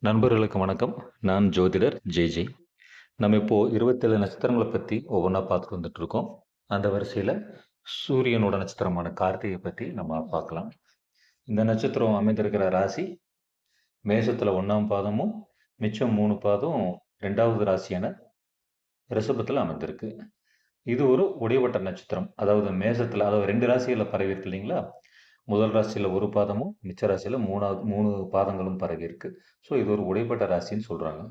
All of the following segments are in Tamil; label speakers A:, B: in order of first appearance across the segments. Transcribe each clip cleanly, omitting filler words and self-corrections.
A: நண்பர்களுக்கு வணக்கம். நான் ஜோதிடர் ஜெய்ஜி. நம்ம இப்போ 27 நட்சத்திரங்கள பத்தி ஒவ்வொன்னா பார்த்துட்டு வந்துட்டு இருக்கோம். அந்த வரிசையில சூரியனோட நட்சத்திரமான கார்த்திகை பத்தி நம்ம பார்க்கலாம். இந்த நட்சத்திரம் அமைந்திருக்கிற ராசி மேஷத்துல 1ஆம் பாதமும், மிச்சம் 3 பாதம் 2வது ராசியான ரிஷபத்துல அமைந்திருக்கு. இது ஒரு உடைவட்ட நட்சத்திரம். அதாவது மேஷத்துல அதாவது 2 ராசிகள்ல பரவி இருக்கு இல்லைங்களா? முதல் ராசியில 1 பாதமும், மிச்ச ராசியில 3 பாதங்களும் பரவி இருக்கு. ஸோ இது ஒரு உடைப்பட்ட ராசின்னு சொல்றாங்க.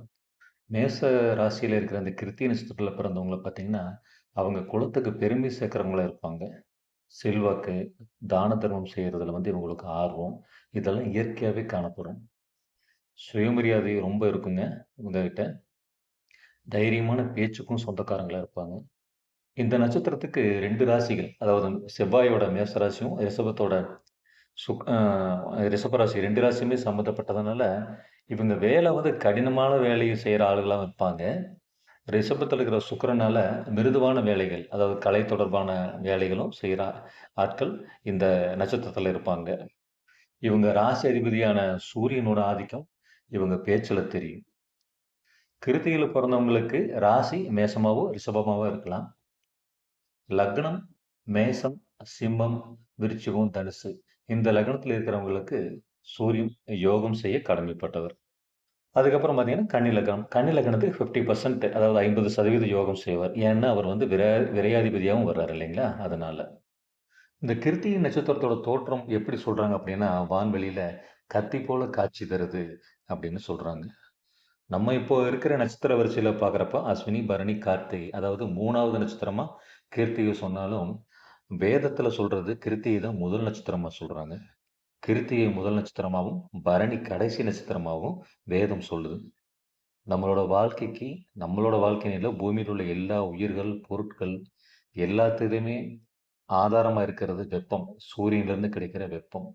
A: மேச ராசியில இருக்கிற அந்த கிருத்திகை நட்சத்திரத்துல பிறந்தவங்கள பார்த்தீங்கன்னா, அவங்க குலத்துக்கு பெருமை சேர்க்கிறவங்களா இருப்பாங்க. செல்வாக்கு, தான தர்மம் செய்றதுல இவங்களுக்கு ஆர்வம். இதெல்லாம் இயற்கையாவே காணப்படும். சுயமரியாதை ரொம்ப இருக்குங்க இவங்ககிட்ட. தைரியமான பேச்சுக்கும் சொந்தக்காரங்களா இருப்பாங்க. இந்த நட்சத்திரத்துக்கு 2 ராசிகள், அதாவது செவ்வாயோட மேச ராசியும், ரிஷபத்தோட சுக் அ ரிஷப ராசி 2 ராசியுமே சம்மந்தப்பட்டதுனால, இவங்க வேலை கடினமான வேலைய செய்ற ஆளுகளா இருப்பாங்க. ரிஷபத்துல இருக்கிற சுக்கிரனால மிருதுவான வேலைகள், அதாவது கலை தொடர்பான வேலைகளும் செய்ற ஆட்கள் இந்த நட்சத்திரத்துல இருப்பாங்க. இவங்க ராசி அதிபதியான சூரியனோட ஆதிக்கம் இவங்க பேச்சுல தெரியும். கிருத்திகையில பிறந்தவங்களுக்கு ராசி மேஷமாவோ, ரிஷபமாவோ இருக்கலாம். லக்னம் மேஷம், சிம்மம், விருச்சிகம், தனுசு இந்த லக்னத்துல இருக்கிறவங்களுக்கு சூரியன் யோகம் செய்ய கடமைப்பட்டவர். அதுக்கப்புறம் பார்த்தீங்கன்னா, கன்னி லக்னம். கன்னி லக்னத்துக்கு 50% அதாவது 50% யோகம் செய்வார். ஏன்னா, அவர் விரையாதிபதியாவும் வர்றாரு இல்லைங்களா? அதனால. இந்த கிருத்திகை நட்சத்திரத்தோட தோற்றம் எப்படி சொல்றாங்க அப்படின்னா, வான்வெளியில கத்தி போல காட்சி தருது அப்படின்னு சொல்றாங்க. நம்ம இப்போ இருக்கிற நட்சத்திர வரிசையில பார்க்குறப்ப அஸ்வினி, பரணி, கார்த்திகை அதாவது 3வது நட்சத்திரமா கிருத்திகை சொன்னாலும், வேதத்துல சொல்றது கிருத்திகை தான் முதல் நட்சத்திரமா சொல்றாங்க. கிருத்திகை முதல் நட்சத்திரமாவும், பரணி கடைசி நட்சத்திரமாவும் வேதம் சொல்லுது. நம்மளோட வாழ்க்கைக்கு, நம்மளோட வாழ்க்கையில பூமியில உள்ள எல்லா உயிர்கள், பொருட்கள் எல்லாத்துலயுமே ஆதாரமா இருக்கிறது வெப்பம். சூரியனிலிருந்து கிடைக்கிற வெப்பம்.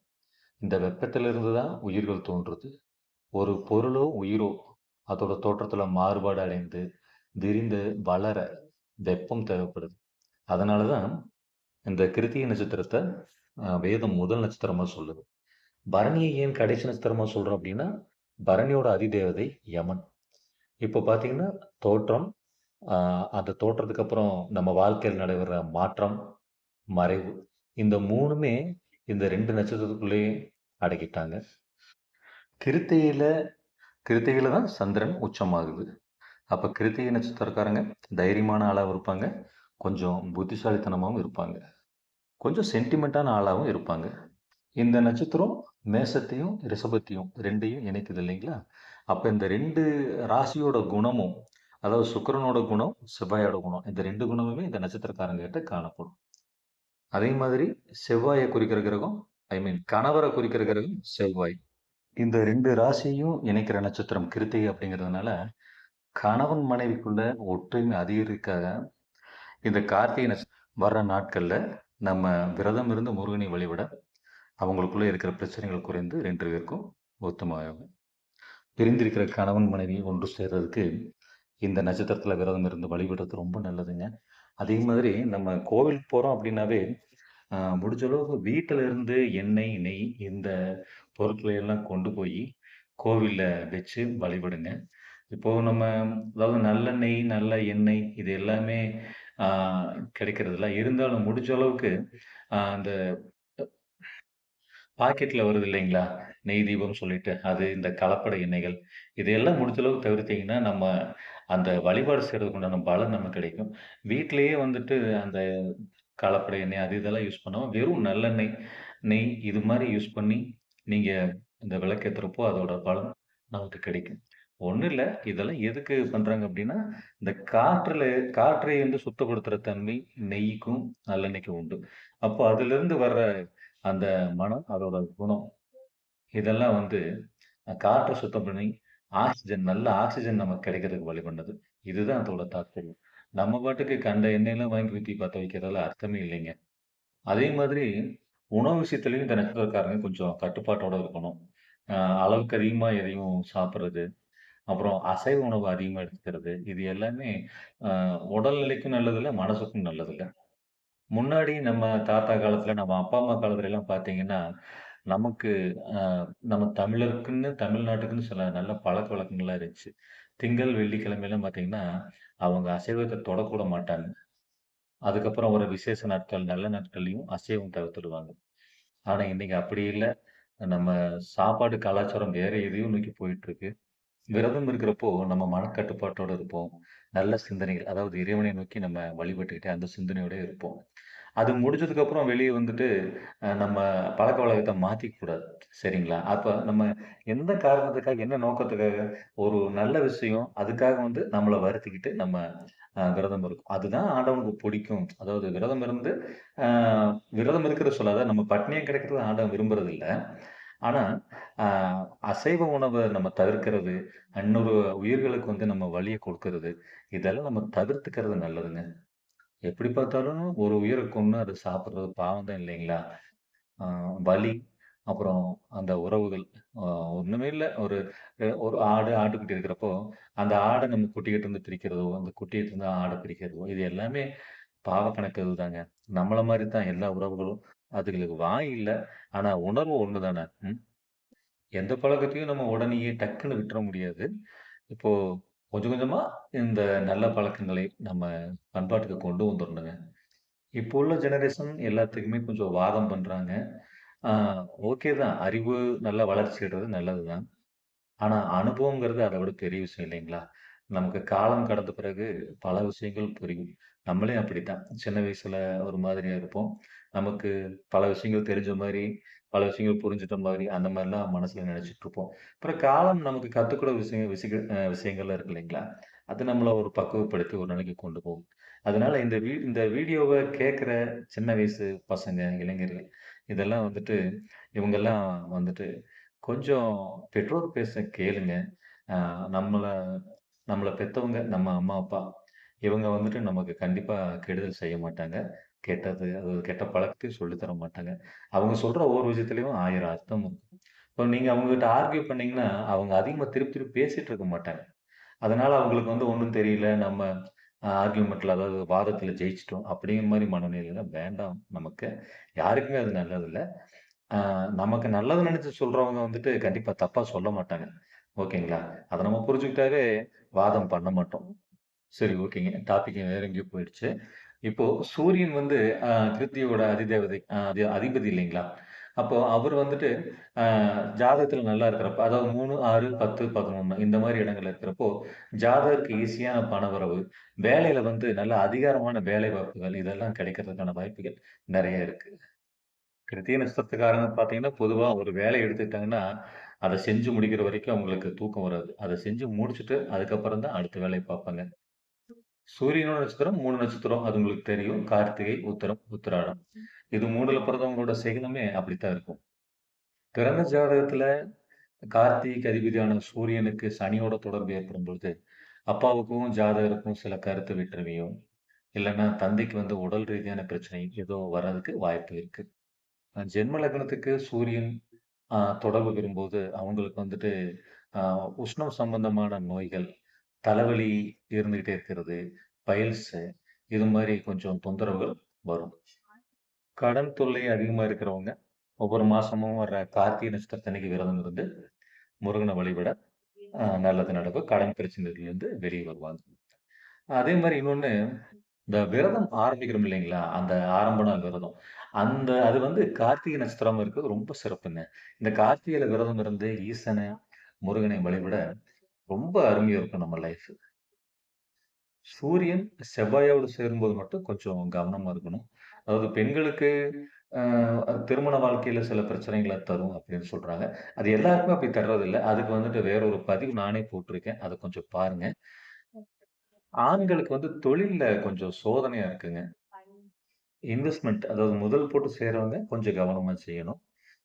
A: இந்த வெப்பத்திலிருந்து தான் உயிர்கள் தோன்றுது. ஒரு பொருளோ, உயிரோ அதோட தோற்றத்துல மாறுபாடு அடைந்து, விரிந்து வளர வெப்பம் தேவைப்படுது. அதனால தான் இந்த கிருத்திகை நட்சத்திரத்த வேதம் முதல் நட்சத்திரமா சொல்லுது. பரணியை ஏன் கடைசி நட்சத்திரமா சொல்றோம் அப்படின்னா, பரணியோட அதிதேவதை யமன். இப்போ பார்த்தீங்கன்னா, தோற்றம், அந்த தோற்றத்துக்கு அப்புறம் நம்ம வாழ்க்கையில நடைபெற மாற்றம், மறைவு. இந்த 3மே இந்த 2 நட்சத்திரத்துக்குள்ளேயே அடக்கிட்டாங்க. கிருத்திகையில கிருத்திகையில தான் சந்திரன் உச்சமாகுது. அப்ப கிருத்திகை நட்சத்திரக்காரங்க தைரியமான ஆளாவும் இருப்பாங்க. கொஞ்சம் புத்திசாலித்தனமாவும் இருப்பாங்க. கொஞ்சம் சென்டிமென்ட்டான ஆளாவும் இருப்பாங்க. இந்த நட்சத்திரம் மேசத்தையும், ரிஷபத்தையும் 2யும் இணைக்குது இல்லைங்களா? அப்ப இந்த 2 ராசியோட குணமும், அதாவது சுக்கிரனோட குணம், செவ்வாயோட குணம். இந்த 2 குணமுமே இந்த நட்சத்திரக்காரங்க கிட்ட காணப்படும். அதே மாதிரி செவ்வாய குறிக்கிற கிரகம், ஐ மீன் கணவர குறிக்கிற கிரகம் செவ்வாய். இந்த 2 ராசியையும் இணைக்கிற நட்சத்திரம் கிருத்திகை அப்படிங்கிறதுனால, கணவன் மனைவிக்குள்ள ஒற்றுமை அதிகரிக்க இந்த கார்த்திகை வர்ற நாட்கள்ல நம்ம விரதம் இருந்து முருகனை வழிபட, அவங்களுக்குள்ள இருக்கிற பிரச்சனைகள் குறைந்து 2 பேருக்கும் ஒத்துமையாகும். பிரிந்திருக்கிற கணவன் மனைவி ஒன்று சேர்றதுக்கு இந்த நட்சத்திரத்துல விரதம் இருந்து வழிபடுறது ரொம்ப நல்லதுங்க. அதே மாதிரி நம்ம கோவில் போறோம் அப்படின்னாவே, முடிஞ்ச அளவுக்கு வீட்டில இருந்து எண்ணெய், நெய் இந்த பொருட்களை எல்லாம் கொண்டு போய் கோவில்ல வச்சு வழிபடுங்க. இப்போ நம்ம அதாவது நல்லெண்ணெய், நல்ல எண்ணெய் இது எல்லாமே ஆ கிடைக்கிறதில்ல. இருந்தாலும் முடிஞ்ச அளவுக்கு அந்த பாக்கெட்ல வருது இல்லைங்களா? நெய் தீபம் சொல்லிட்டு, அது இந்த கலப்பட எண்ணெய்கள். இதையெல்லாம் முடிஞ்ச அளவுக்கு தவிர்த்தீங்கன்னா, நம்ம அந்த வழிபாடு செய்றதுக்கு உண்டான பலன் நமக்கு கிடைக்கும். வீட்டிலேயே அந்த கலப்பட எண்ணெய் அது இதெல்லாம் யூஸ் பண்ணாம, வெறும் நல்லெண்ணெய், நெய் இது மாரி யூஸ் பண்ணி, நீங்க இந்த விளக்கேத்துறப்போ அதோட பலன் நமக்கு கிடைக்கும். ஒண்ணும் இல்ல. இதெல்லாம் எதுக்கு பண்றாங்க அப்டின்னா, இந்த காற்றை சுத்தப்படுத்துற தன்மை நெய்க்கும், நல்லெண்ணெய்க்கும் உண்டு. அப்போ அதிலிருந்து வர்ற அந்த மனம், அதோட குணம் இதெல்லாம் காற்ற சுத்தம் பண்ணி, நல்ல ஆக்ஸிஜன் நமக்கு கிடைக்கிறதுக்கு வழி பண்ணுது. இதுதான் அதோட தாத்பரியம். நம்ம பாட்டுக்கு கண்ட எண்ணெயெல்லாம் வாங்கி ஊத்தி பத்த வைக்கிறதுல அர்த்தமே இல்லைங்க. அதே மாதிரி உணவு விஷயத்திலயும் இந்த நட்சத்திரக்காரங்க கொஞ்சம் கட்டுப்பாட்டோட இருக்கணும். அ அளவுக்கு அதிகமா எதையும் சாப்பிடுறது, அப்புறம் அசைவ உணவு அதிகமா எடுத்துக்கிறது. இது எல்லாமே அ உடல்நிலைக்கும் நல்லதில்ல, மனசுக்கும் நல்லதில்ல. முன்னாடி நம்ம தாத்தா காலத்துல, நம்ம அப்பா, அம்மா காலத்துலலாம் பார்த்தீங்கன்னா, நமக்கு அ நம்ம தமிழருக்குன்னு தமிழ்நாட்டுக்குன்னு சில நல்ல பழக்கவழக்கங்கள்லாம் இருந்துச்சு. திங்கள், வெள்ளிக்கிழமைலாம் பார்த்தீங்கன்னா, அவங்க அசைவத்த தொடக்கூட மாட்டாங்க. அதுக்கப்புறம் ஒரு விசேஷ நாட்கள், நல்ல நாட்கள்லயும் அசைவம் தவிர்த்துடுவாங்க. ஆனா, இன்னைக்கு அப்படி இல்ல. நம்ம சாப்பாடு கலாச்சாரம் வேற எதையோ நோக்கி போயிட்டுருக்கு. விரதம் இருக்கிறப்போ நம்ம மனக்கட்டுப்பாட்டோட இருப்போம். நல்ல சிந்தனைகள், அதாவது இறைவனை நோக்கி நம்ம வழிபட்டுக்கிட்டு அந்த சிந்தனையோட இருப்போம். அது முடிஞ்சதுக்கப்புறம் வெளிய வந்துட்டு நம்ம பழக்கவழக்கத்த மாத்திக்க கூடாது. சரிங்களா? அப்ப நம்ம எந்த காரணத்துக்காக, என்ன நோக்கத்துக்காக ஒரு நல்ல விஷயம், அதுக்காக வந்து நம்மள வருத்திக்கிட்டு நம்ம விரதம் இருக்கும். அதுதான் ஆண்டவனுக்கு பிடிக்கும். அதாவது விரதம் இருந்து அ விரதம் இருக்கிறத சொல்லாத, நம்ம பட்னியா கிடக்கிறத ஆண்டவன் விரும்புறதில்ல. ஆனா, அ அசைவ உணவ நம்ம தவிர்க்கிறது, இன்னொரு உயிர்களுக்கு வந்து நம்ம வலிய குடுக்கறது, இதெல்லாம் நம்ம தவிர்த்துக்கிறது நல்லதுங்க. எப்படி பார்த்தாலும் ஒரு உயிர கொன்னு அத சாப்பிடுறது பாவம் தான் இல்லைங்களா? ஆ வலி, அப்புறம் அந்த உறவுகள். அ ஒண்ணுமே இல்ல. ஒரு ஆடு, ஆட்டுக்குட்டி இருக்கிறப்போ, அந்த ஆட நம்ம குட்டிகிட்டருந்து பிரிக்கிறதோ, அந்த குட்டிகிட்டருந்து ஆட பிரிக்கிறதோ, இது எல்லாமே பாவ கணக்குகள் தாங்க. நம்மள மாரி தான் எல்லா உறவுகளும். அதுகளுக்கு வாய் இல்ல. ஆனா உணர்வு ஒண்ணு தானே. ம். எந்த பழக்கத்தையும் நம்ம உடனேயே டக்குன்னு விட்டுற முடியாது. இப்போ கொஞ்சம் கொஞ்சமா இந்த நல்ல பழக்கங்களை நம்ம பண்பாட்டுக்கு கொண்டு வந்துரணுங்க. இப்போ உள்ள ஜெனரேஷன் எல்லாத்துக்குமே கொஞ்சம் வாதம் பண்றாங்க. ஆ ஓகே தான். அறிவு நல்லா வளர்ச்சி அடைறது நல்லது தான். ஆனா அனுபவம்ங்கிறது அத விட பெரிய விஷயம் இல்லைங்களா? நமக்கு காலம் கடந்த பிறகு பல விஷயங்கள் புரியும். நம்மளே அப்படித்தான். சின்ன வயசுல ஒரு மாதிரியா இருப்போம். நமக்கு பல விஷயங்கள் தெரிஞ்ச மாரி, பல விஷயங்கள் புரிஞ்சுட்ட மாரி, அந்த மாரிலாம் மனசுல நெனச்சுட்டு இருப்போம். அப்புறம் காலம் நமக்கு கத்துக்கூட விஷயங்கள்லாம் இருக்கு இல்லைங்களா? அது நம்மள ஒரு பக்குவப்படுத்தி ஒரு நிலைக்கு கொண்டு போகும். அதனால இந்த வீடியோவ கேட்கிற சின்ன வயசு பசங்க, இளைஞர்கள் இதெல்லாம் வந்துட்டு இவங்கெல்லாம் வந்துட்டு கொஞ்சம் பெற்றோர் பேச்ச கேளுங்க. அ நம்மள நம்மள பெத்தவங்க, நம்ம அம்மா, அப்பா இவங்க வந்துட்டு நமக்கு கண்டிப்பா கெடுதல் செய்ய மாட்டாங்க. அதாவது கெட்ட பழக்கத்தையும் சொல்லி தர மாட்டாங்க. அவங்க சொல்ற ஒவ்வொரு விஷயத்திலயும் 1000 அர்த்தம் இருக்கும். இப்போ நீங்க அவங்ககிட்ட ஆர்க்யூ பண்ணீங்கன்னா, அவங்க அதிகமா திருப்பி திருப்பி பேசிட்டு இருக்க மாட்டாங்க. அதனால அவங்களுக்கு வந்து ஒண்ணும் தெரியல. நம்ம ஆர்க்யூமென்ட்ல அதாவது வாதத்துல ஜெயிச்சுட்டோம். அப்படிங்கிற மாரி மனநிலைலாம் வேண்டாம் நமக்கு. யாருக்குமே அது நல்லதில்ல. ஆ நமக்கு நல்லது நெனச்சு சொல்றவங்க வந்துட்டு கண்டிப்பா தப்பா சொல்ல மாட்டாங்க. ஓகேங்களா? அத நம்ம புரிஞ்சுக்கிட்டாவே வாதம் பண்ண மாட்டோம். சரி ஓகேங்க. டாபிக் வேற எங்கேயோ போயிடுச்சு. இப்போ சூரியன் வந்து கிருத்தியோட அதிதேவதை அதிபதி இல்லைங்களா? அப்போ அவர் வந்துட்டு அ ஜாதகத்துல நல்லா இருக்கிறப்ப, அதாவது 3, 6, 10, 11 இந்த மாரி இடங்கள்ல இருக்கிறப்போ, ஜாதகருக்கு ஈஸியான பணவரவு, வேலையில வந்து நல்ல அதிகாரமான வேலை வாய்ப்புகள் இதெல்லாம் கிடைக்கிறதுக்கான வாய்ப்புகள் நெறைய இருக்கு. கிருத்திகை நட்சத்திரத்துக்காரங்க பார்த்தீங்கன்னா, பொதுவா ஒரு வேலைய எடுத்துக்கிட்டாங்கன்னா, அத செஞ்சு முடிக்கிற வரைக்கும் அவங்களுக்கு தூக்கம் வராது. அத செஞ்சு முடிச்சுட்டு, அதுக்கப்புறம் தான் அடுத்த வேலைய பார்ப்பாங்க. சூரியனோட நட்சத்திரம் 3 நட்சத்திரம். அது உங்களுக்கு தெரியும். கார்த்திகை, உத்திரம், உத்திராடம். இது 3ல பிறந்தவங்களோட சிகரமே அப்படித்தான் இருக்கும். பிறந்த ஜாதகத்துல கார்த்திகைக்கு அதிபதியான சூரியனுக்கு சனியோட தொடர்பு ஏற்படும் பொழுது, அப்பாவுக்கும் ஜாதகருக்கும் சில கருத்து வேற்றுமையோ, இல்லன்னா தந்தைக்கு வந்து உடல் ரீதியான பிரச்சனை ஏதோ வர்றதுக்கு வாய்ப்பு இருக்கு. ஜென்ம லக்னத்துக்கு சூரியன் தொடர்பு பெறும்போது, அவங்களுக்கு வந்துட்டு அ உஷ்ணம் சம்பந்தமான நோய்கள், தலைவலி இருந்துகிட்டே இருக்கிறது, பைல்ஸு இது மாரி கொஞ்சம் தொந்தரவுகள் வரும். கடன் தொல்லை அதிகமா இருக்கிறவங்க, ஒவ்வொரு மாசமும் வர்ற கார்த்திகை நட்சத்திரத்தன்னைக்கு விரதம் இருந்து முருகன வழிபட நல்லது நடக்கும். கடன் பிரச்சனையிலிருந்து வெளிய வருவாங்க. அதே மாரி இன்னொன்னு, இந்த விரதம் ஆரம்பிக்கிறோம் இல்லைங்களா? அந்த ஆரம்ப நாள் விரதம். அது வந்து கார்த்திகை நட்சத்திரமா இருக்கிறது ரொம்ப சிறப்புங்க. இந்த கார்த்திகையில விரதம் இருந்து ஈசன, முருகனை வழிபட ரொம்ப அருமையா இருக்கும் நம்ம லைஃப். சூரியன் செவ்வாயோடு சேரும்போது மட்டும் கொஞ்சம் கவனமா இருக்கணும். அதாவது பெண்களுக்கு அ திருமண வாழ்க்கையில சில பிரச்சனைகள தரும் அப்படின்னு சொல்றாங்க. அது எல்லாருக்குமே அப்படி தர்றதில்ல. அதுக்கு வந்துட்டு வேற ஒரு பதிவு நானே போட்டிருக்கேன். அத கொஞ்சம் பாருங்க. ஆண்களுக்கு வந்து தொழில்ல கொஞ்சம் சோதனையா இருக்குங்க. இன்வெஸ்ட்மென்ட் அதாவது முதல் போட்டு செய்றவங்க கொஞ்சம் கவனமா செய்யணும்.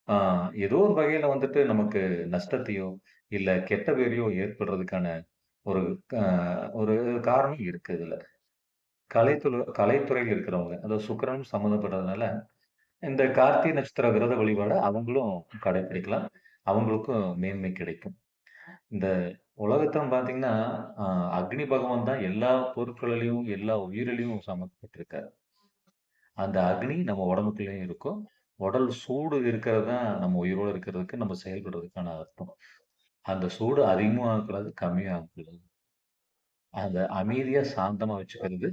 A: ஆ ஏதோ ஒரு வகையில வந்துட்டு நமக்கு நஷ்டத்தையோ, இல்ல கெட்ட பேரையோ ஏற்படுறதுக்கான ஒரு க ஒரு காரணம் இருக்கு இதுல. கலைத்துறையில இருக்கிறவங்க, அதாவது சுக்கிரன் சம்மந்தப்பட்டதுனால, இந்த கார்த்திகை நட்சத்திர விரத வழிபாட அவங்களும் கடைப்பிடிக்கலாம். அவங்களுக்கும் மேன்மை கிடைக்கும். இந்த உலகத்துல பார்த்தீங்கன்னா, அ அக்னி பகவான் தான் எல்லா பொருட்களிலும், எல்லா உயிரிலயும் சம்மந்தப்பட்டிருக்காரு. அந்த அக்னி நம்ம உடம்புக்குள்ளயும் இருக்கும். உடல் சூடு இருக்கிறது தான் நம்ம உயிரோட இருக்கிறதுக்கு, நம்ம செயல்படுறதுக்கான அர்த்தம். அந்த சூடு அதிகமும் ஆகக்கூடாது, கம்மியும் ஆகக்கூடாது. அந்த அமைதியா, சாந்தமா வச்சுக்கிறது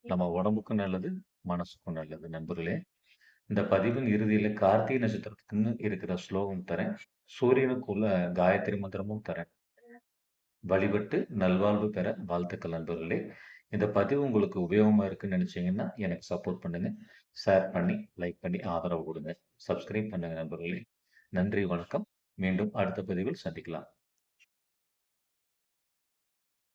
A: நம்ம உடம்புக்கும் நல்லது, மனசுக்கும் நல்லது நண்பர்களே. இந்த பதிவின் இறுதியில கார்த்திகை நட்சத்திரத்துக்குன்னு இருக்கிற ஸ்லோகம் தரேன். சூரியனுக்குள்ள காயத்ரி மந்திரமும் தரேன். வழிபட்டு நல்வாழ்வு பெற வாழ்த்துக்கள் நண்பர்களே. இந்த பதிவு உங்களுக்கு உபயோகமா இருக்குன்னு நினைச்சீங்கன்னா, எனக்கு சப்போர்ட் பண்ணுங்க. ஷேர் பண்ணி, லைக் பண்ணி ஆதரவு கொடுங்க. சப்ஸ்கிரைப் பண்ணுங்க நண்பர்களே. நன்றி, வணக்கம். மீண்டும் அடுத்த பதிவில் சந்திக்கலாம்.